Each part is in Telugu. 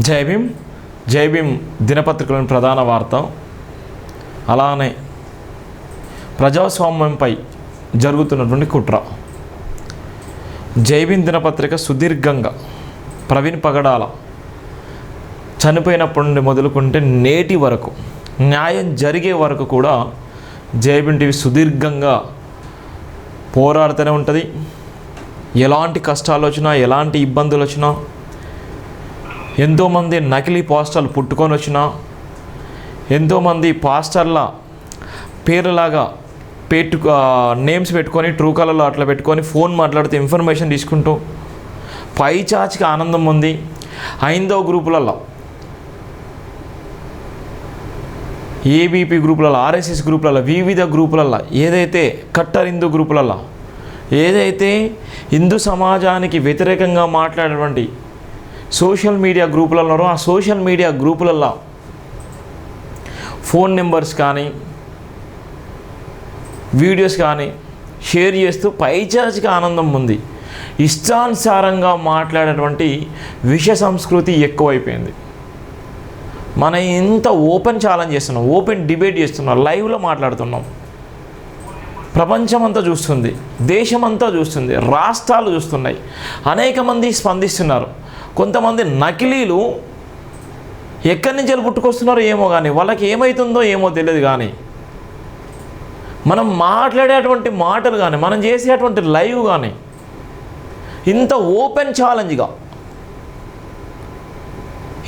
జై భీమ్. జై భీమ్ దినపత్రికలోని ప్రధాన వార్త, అలానే ప్రజాస్వామ్యంపై జరుగుతున్నటువంటి కుట్ర. జై భీమ్ దినపత్రిక సుదీర్ఘంగా ప్రవీణ్ పగడాల చనిపోయినప్పటి నుండి మొదలుకుంటే నేటి వరకు, న్యాయం జరిగే వరకు కూడా జై భీమ్ టీవీ సుదీర్ఘంగా పోరాడుతూనే ఉంటుంది. ఎలాంటి కష్టాలు వచ్చినా, ఎలాంటి ఇబ్బందులు వచ్చినా, ఎంతోమంది నకిలీ పాస్టర్లు పుట్టుకొని వచ్చినా, ఎంతోమంది పాస్టర్ల పేర్లలాగా నేమ్స్ పెట్టుకొని ట్రూ కాలర్లో అట్లా పెట్టుకొని ఫోన్ మాట్లాడుతూ ఇన్ఫర్మేషన్ తీసుకుంటూ పైచాచికి ఆనందం ఉంది. హైందవ గ్రూపులలో, ఏబీపీ గ్రూపులలో, ఆర్ఎస్ఎస్ గ్రూపులలో, వివిధ గ్రూపులలో, ఏదైతే కట్టర్ హిందూ గ్రూపులలో, ఏదైతే హిందూ సమాజానికి వ్యతిరేకంగా మాట్లాడేటువంటి సోషల్ మీడియా గ్రూపులలో ఉన్నారో, ఆ సోషల్ మీడియా గ్రూపులలో ఫోన్ నెంబర్స్ కానీ వీడియోస్ కానీ షేర్ చేస్తూ పైచాచికి ఆనందం ఉంది. ఇష్టానుసారంగా మాట్లాడేటువంటి విష సంస్కృతి ఎక్కువైపోయింది. మనం ఇంత ఓపెన్ ఛాలెంజ్ చేస్తున్నాం, ఓపెన్ డిబేట్ చేస్తున్నాం, లైవ్లో మాట్లాడుతున్నాం. ప్రపంచమంతా చూస్తుంది, దేశమంతా చూస్తుంది, రాష్ట్రాలు చూస్తున్నాయి. అనేక మంది స్పందిస్తున్నారు. కొంతమంది నకిలీలు ఎక్కడి నుంచి పుట్టుకొస్తున్నారో ఏమో కానీ, వాళ్ళకి ఏమవుతుందో ఏమో తెలియదు. కానీ మనం మాట్లాడేటువంటి మాటలు కానీ, మనం చేసేటువంటి లైవ్ కానీ ఇంత ఓపెన్ ఛాలెంజ్గా,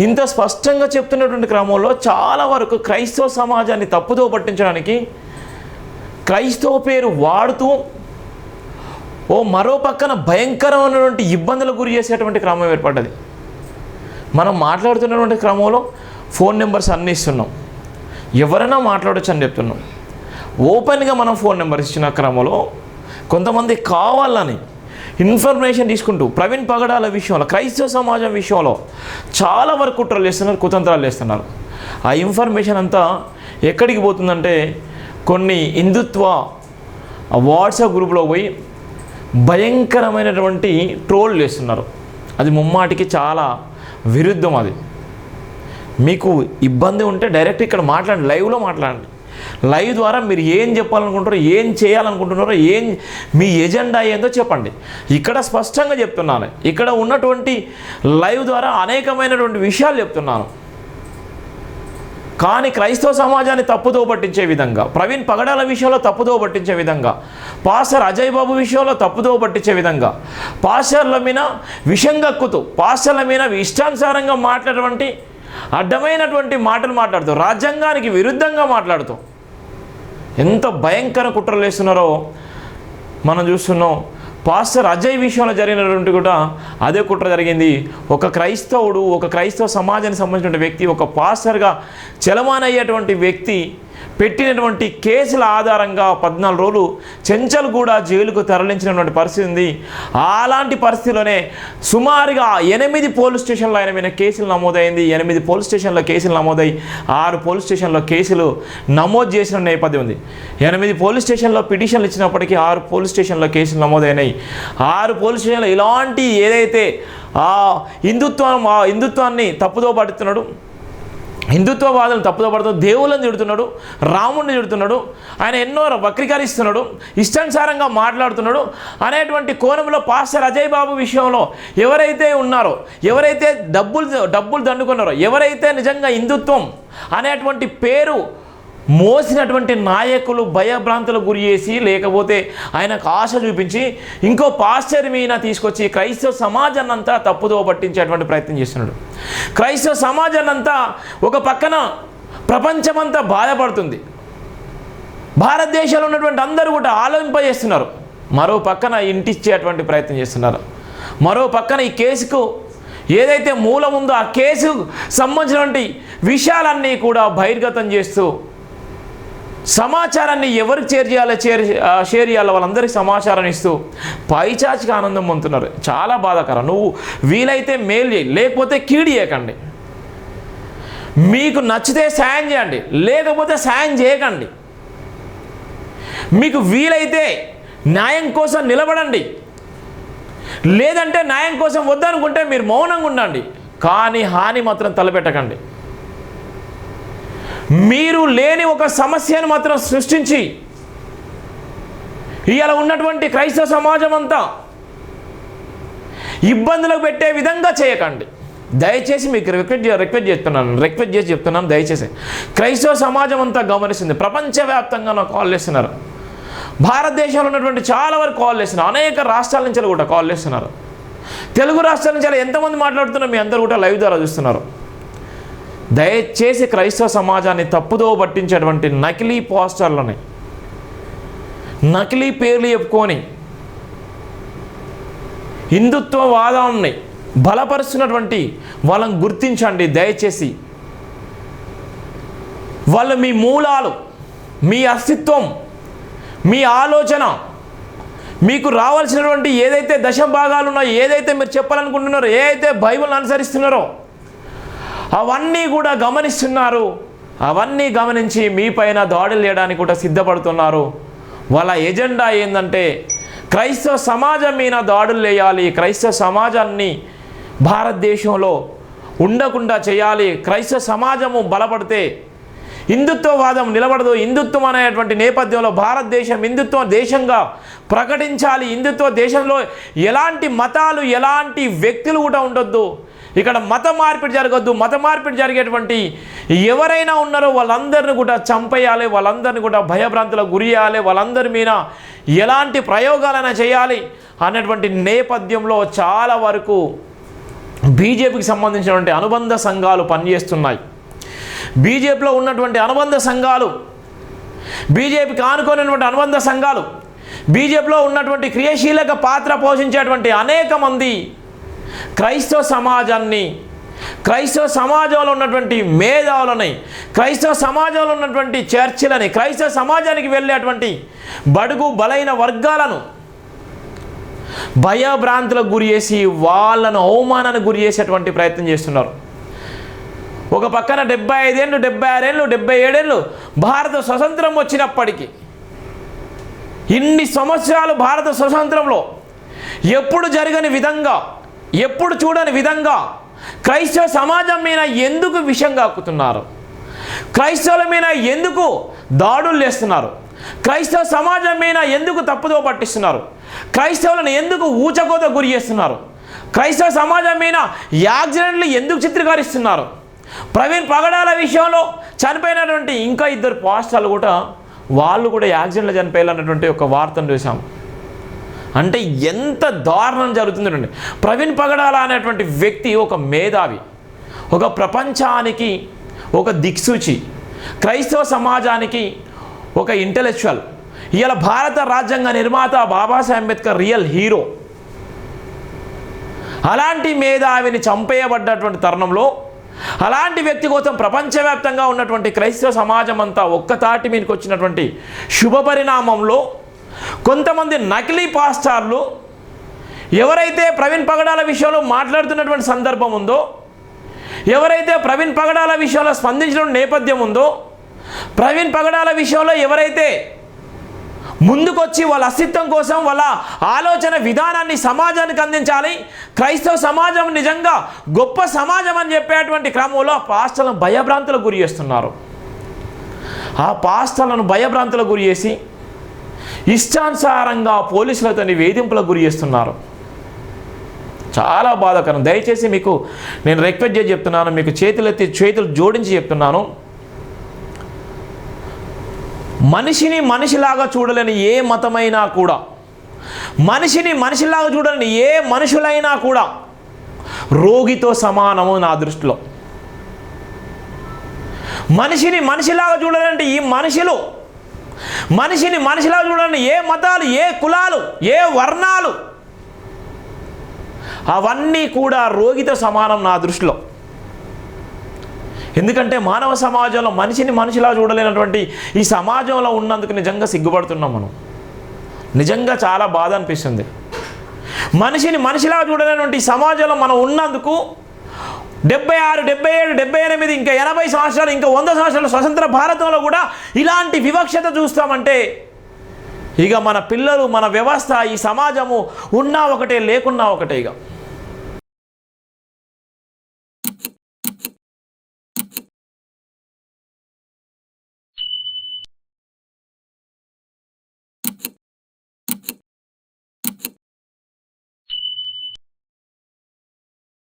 ఇంత స్పష్టంగా చెప్తున్నటువంటి క్రమంలో చాలా వరకు క్రైస్తవ సమాజాన్ని తప్పుదో పట్టించడానికి క్రైస్తవ పేరు వాడుతూ మరో పక్కన భయంకరమైనటువంటి ఇబ్బందులకు గురి చేసేటువంటి క్రమం ఏర్పడ్డది. మనం మాట్లాడుతున్నటువంటి క్రమంలో ఫోన్ నెంబర్స్ అన్నీ ఇస్తున్నాం, ఎవరైనా మాట్లాడచ్చు అని చెప్తున్నాం. ఓపెన్గా మనం ఫోన్ నెంబర్ ఇచ్చిన క్రమంలో కొంతమంది కావాలని ఇన్ఫర్మేషన్ తీసుకుంటూ ప్రవీణ్ పగడాల విషయంలో, క్రైస్తవ సమాజం విషయంలో చాలా వరకు కుట్రలు చేస్తున్నారు, కుతంత్రాలు చేస్తున్నారు. ఆ ఇన్ఫర్మేషన్ అంతా ఎక్కడికి పోతుందంటే కొన్ని హిందుత్వ వాట్సాప్ గ్రూప్లో పోయి భయంకరమైనటువంటి ట్రోల్ చేస్తున్నారు. అది ముమ్మాటికి చాలా విరుద్ధం. అది మీకు ఇబ్బంది ఉంటే డైరెక్ట్ ఇక్కడ మాట్లాడండి, లైవ్లో మాట్లాడండి. లైవ్ ద్వారా మీరు ఏం చెప్పాలనుకుంటారో, ఏం చేయాలనుకుంటున్నారో, మీ ఎజెండా ఏందో చెప్పండి. ఇక్కడ స్పష్టంగా చెప్తున్నాను. ఇక్కడ ఉన్నటువంటి లైవ్ ద్వారా అనేకమైనటువంటి విషయాలు చెప్తున్నాను. కానీ క్రైస్తవ సమాజాన్ని తప్పుదో పట్టించే విధంగా, ప్రవీణ్ పగడాల విషయంలో తప్పుదో పట్టించే విధంగా, పాస్టర్ అజయ్ బాబు విషయంలో తప్పుదో పట్టించే విధంగా, పాస్టర్ల మీద విషం కక్కుతూ, పాస్టర్ల మీద ఇష్టానుసారంగా మాట్లాడేటువంటి అడ్డమైనటువంటి మాటలు మాట్లాడుతూ, రాజ్యాంగానికి విరుద్ధంగా మాట్లాడుతూ ఎంత భయంకర కుట్రలు వేస్తున్నారో మనం చూస్తున్నాం. పాస్టర్ అజయ్ విషయంలో జరిగినటువంటి కూడా అదే కుట్ర జరిగింది. ఒక క్రైస్తవుడు, ఒక క్రైస్తవ సమాజానికి సంబంధించిన వ్యక్తి, ఒక పాస్టర్గా చలమానయ్యేటువంటి వ్యక్తి పెట్టినటువంటి కేసుల ఆధారంగా 14 రోజులు చెంచల్గూడ జైలుకు తరలించినటువంటి పరిస్థితి ఉంది. అలాంటి పరిస్థితిలోనే సుమారుగా 8 పోలీస్ స్టేషన్లో ఆయన మీద కేసులు నమోదైంది. 8 పోలీస్ స్టేషన్లో కేసులు నమోదై 6 పోలీస్ స్టేషన్లో కేసులు నమోదు చేసిన నేపథ్యం ఉంది. 8 పోలీస్ స్టేషన్లో పిటిషన్లు ఇచ్చినప్పటికీ 6 పోలీస్ స్టేషన్లో కేసులు నమోదైనాయి. 6 పోలీస్ స్టేషన్లో ఇలాంటి ఏదైతే హిందుత్వాన్ని తప్పుదో పడుతున్నాడు, హిందుత్వవాదులను తప్పుదో పడుతున్నాడు, దేవుళ్ళని తిడుతున్నాడు, రాముడిని తిడుతున్నాడు, ఆయన ఎన్నో వక్రీకరిస్తున్నాడు, ఇష్టానుసారంగా మాట్లాడుతున్నాడు అనేటువంటి కోణంలో పాస్టర్ అజయ్ బాబు విషయంలో ఎవరైతే ఉన్నారో, ఎవరైతే డబ్బులు దండుకున్నారో, ఎవరైతే నిజంగా హిందుత్వం అనేటువంటి పేరు మోసినటువంటి నాయకులు భయభ్రాంతులకు గురి చేసి, లేకపోతే ఆయనకు ఆశ చూపించి ఇంకో పాస్టర్ మీద తీసుకొచ్చి క్రైస్తవ సమాజాన్ని అంతా తప్పుదో పట్టించేటువంటి ప్రయత్నం చేస్తున్నాడు. క్రైస్తవ సమాజాన్ని అంతా ఒక పక్కన ప్రపంచమంతా బాధపడుతుంది, భారతదేశంలో ఉన్నటువంటి అందరూ కూడా ఆలోచింపజేస్తున్నారు. మరో పక్కన ఇంటిచ్చేటువంటి ప్రయత్నం చేస్తున్నారు. మరో పక్కన ఈ కేసుకు ఏదైతే మూలం ఉందో ఆ కేసుకు సంబంధించినటువంటి విషయాలన్నీ కూడా బహిర్గతం చేస్తూ, సమాచారాన్ని ఎవరికి షేర్ చేయాలో వాళ్ళందరికీ సమాచారాన్ని ఇస్తూ పైచాచికి ఆనందం పొందుతున్నారు. చాలా బాధాకరం. నువ్వు వీలైతే మేలు చేయి, లేకపోతే కీడు చేయకండి. మీకు నచ్చితే సాయం చేయండి, లేకపోతే సాయం చేయకండి. మీకు వీలైతే న్యాయం కోసం నిలబడండి, లేదంటే న్యాయం కోసం వద్దనుకుంటే మీరు మౌనంగా ఉండండి. కానీ హాని మాత్రం తలపెట్టకండి. మీరు లేని ఒక సమస్యను మాత్రం సృష్టించి ఇవాళ ఉన్నటువంటి క్రైస్తవ సమాజం అంతా ఇబ్బందులకు పెట్టే విధంగా చేయకండి. దయచేసి మీకు రిక్వెస్ట్ చేసి చెప్తున్నాను. దయచేసి క్రైస్తవ సమాజం అంతా గమనిస్తుంది. ప్రపంచవ్యాప్తంగా నాకు కాల్ చేస్తున్నారు. భారతదేశంలో ఉన్నటువంటి చాలా వరకు కాల్ చేస్తున్నారు. అనేక రాష్ట్రాల నుంచి కూడా కాల్ చేస్తున్నారు. తెలుగు రాష్ట్రాల నుంచి ఎంతమంది మాట్లాడుతున్నారు మీ అందరూ కూడా లైవ్ ద్వారా చూస్తున్నారు. దయచేసి క్రైస్తవ సమాజాన్ని తప్పుదో పట్టించేటువంటి నకిలీ పోస్టర్లని, నకిలీ పేర్లు చెప్పుకొని హిందుత్వవాదాన్ని బలపరుస్తున్నటువంటి వాళ్ళని గుర్తించండి. దయచేసి వాళ్ళు మీ మూలాలు, మీ అస్తిత్వం, మీ ఆలోచన, మీకు రావాల్సినటువంటి ఏదైతే దశ భాగాలు ఉన్నాయో, ఏదైతే మీరు చెప్పాలనుకుంటున్నారో, ఏదైతే బైబిల్ని అనుసరిస్తున్నారో అవన్నీ కూడా గమనిస్తున్నారు. అవన్నీ గమనించి మీ పైన దాడులు చేయడానికి కూడా సిద్ధపడుతున్నారు. వాళ్ళ ఎజెండా ఏంటంటే క్రైస్తవ సమాజం మీద దాడులు వేయాలి, క్రైస్తవ సమాజాన్ని భారతదేశంలో ఉండకుండా చేయాలి. క్రైస్తవ సమాజము బలపడితే హిందుత్వవాదం నిలబడదు. హిందుత్వం అనేటువంటి నేపథ్యంలో భారతదేశం హిందుత్వ దేశంగా ప్రకటించాలి. హిందుత్వ దేశంలో ఎలాంటి మతాలు, ఎలాంటి వ్యక్తులు కూడా ఉండొద్దు. ఇక్కడ మత మార్పిడి జరగద్దు. మత మార్పిడి జరిగేటువంటి ఎవరైనా ఉన్నారో వాళ్ళందరినీ కూడా చంపేయాలి, వాళ్ళందరినీ కూడా భయభ్రాంతులకు గురి చేయాలి, వాళ్ళందరి మీద ఎలాంటి ప్రయోగాలైనా చేయాలి అనేటువంటి నేపథ్యంలో చాలా వరకు బీజేపీకి సంబంధించినటువంటి అనుబంధ సంఘాలు పనిచేస్తున్నాయి. బీజేపీలో ఉన్నటువంటి అనుబంధ సంఘాలు, బీజేపీకి ఆనుకున్నటువంటి అనుబంధ సంఘాలు, బీజేపీలో ఉన్నటువంటి క్రియాశీలక పాత్ర పోషించేటువంటి అనేక మంది క్రైస్తవ సమాజాన్ని, క్రైస్తవ సమాజంలో ఉన్నటువంటి మేధావులని, క్రైస్తవ సమాజంలో ఉన్నటువంటి చర్చిలని, క్రైస్తవ సమాజానికి వెళ్ళేటువంటి బడుగు బలైన వర్గాలను భయభ్రాంతులకు గురి చేసి వాళ్ళను అవమానానికి గురి చేసేటువంటి ప్రయత్నం చేస్తున్నారు. ఒక పక్కన 75 ఏళ్ళు, 76 ఏళ్ళు, 77 ఏళ్ళు భారత స్వతంత్రం వచ్చినప్పటికీ, ఇన్ని సంవత్సరాలు భారత స్వతంత్రంలో ఎప్పుడు జరగని విధంగా, ఎప్పుడు చూడని విధంగా క్రైస్తవ సమాజం మీద ఎందుకు విషం కాక్కుతున్నారు? క్రైస్తవుల మీద ఎందుకు దాడులు చేస్తున్నారు? క్రైస్తవ సమాజం మీద ఎందుకు తప్పుదో పట్టిస్తున్నారు? క్రైస్తవులను ఎందుకు ఊచకోత గురి చేస్తున్నారు? క్రైస్తవ సమాజం మీద యాక్సిడెంట్లు ఎందుకు చిత్రీకరిస్తున్నారు? ప్రవీణ్ పగడాల విషయంలో చనిపోయినటువంటి ఇంకా 2 పాస్టర్లు కూడా వాళ్ళు కూడా యాక్సిడెంట్లో చనిపోయాలన్నటువంటి ఒక వార్తను చూసాం. అంటే ఎంత దారుణం జరుగుతుందండి. ప్రవీణ్ పగడాల అనేటువంటి వ్యక్తి ఒక మేధావి, ఒక ప్రపంచానికి ఒక దిక్సూచి, క్రైస్తవ సమాజానికి ఒక ఇంటెలెక్చువల్. ఇవాళ భారత రాజ్యాంగ నిర్మాత బాబాసాహెబ్ అంబేద్కర్ రియల్ హీరో. అలాంటి మేధావిని చంపేయబడ్డటువంటి తరుణంలో అలాంటి వ్యక్తి కోసం ప్రపంచవ్యాప్తంగా ఉన్నటువంటి క్రైస్తవ సమాజం అంతా ఒక్కతాటి మీదకి వచ్చినటువంటి శుభ పరిణామంలో కొంతమంది నకిలీ పాస్టర్లు ఎవరైతే ప్రవీణ్ పగడాల విషయంలో మాట్లాడుతున్నటువంటి సందర్భం ఉందో, ఎవరైతే ప్రవీణ్ పగడాల విషయంలో స్పందించిన నేపథ్యం ఉందో, ప్రవీణ్ పగడాల విషయంలో ఎవరైతే ముందుకొచ్చి వాళ్ళ అస్తిత్వం కోసం వాళ్ళ ఆలోచన విధానాన్ని సమాజానికి అందించాలి, క్రైస్తవ సమాజం నిజంగా గొప్ప సమాజం అని చెప్పేటువంటి క్రమంలో పాస్టర్లను భయభ్రాంతులకు గురి చేస్తున్నారు. ఆ పాస్టర్లను భయభ్రాంతులకు గురి చేసి ఇష్టానుసారంగా పోలీసులతో వేధింపులకు గురి చేస్తున్నారు. చాలా బాధాకరం. దయచేసి మీకు నేను రిక్వెస్ట్ చేసి చెప్తున్నాను, మీకు చేతులు జోడించి చెప్తున్నాను. మనిషిని మనిషిలాగా చూడలేని ఏ మతమైనా కూడా, మనిషిని మనిషిలాగా చూడలేని ఏ మనుషులైనా కూడా రోగితో సమానము నా దృష్టిలో. మనిషిని మనిషిలాగా చూడాలంటే ఈ మనుషులు, మనిషిని మనిషిలాగా చూడాలని ఏ మతాలు, ఏ కులాలు, ఏ వర్ణాలు, అవన్నీ కూడా రోగితో సమానం నా దృష్టిలో. ఎందుకంటే మానవ సమాజంలో మనిషిని మనిషిలా చూడలేనటువంటి ఈ సమాజంలో ఉన్నందుకు నిజంగా సిగ్గుపడుతున్నాం మనం. నిజంగా చాలా బాధ అనిపిస్తుంది. మనిషిని మనిషిలా చూడలేనటువంటి సమాజంలో మనం ఉన్నందుకు 76, 77, 78, ఇంకా 80 సంవత్సరాలు, ఇంకా 100 సంవత్సరాల స్వతంత్ర భారతంలో కూడా ఇలాంటి వివక్షత చూస్తామంటే ఇక మన పిల్లలు, మన వ్యవస్థ, ఈ సమాజము ఉన్నా ఒకటే లేకున్నా ఒకటే. ఇక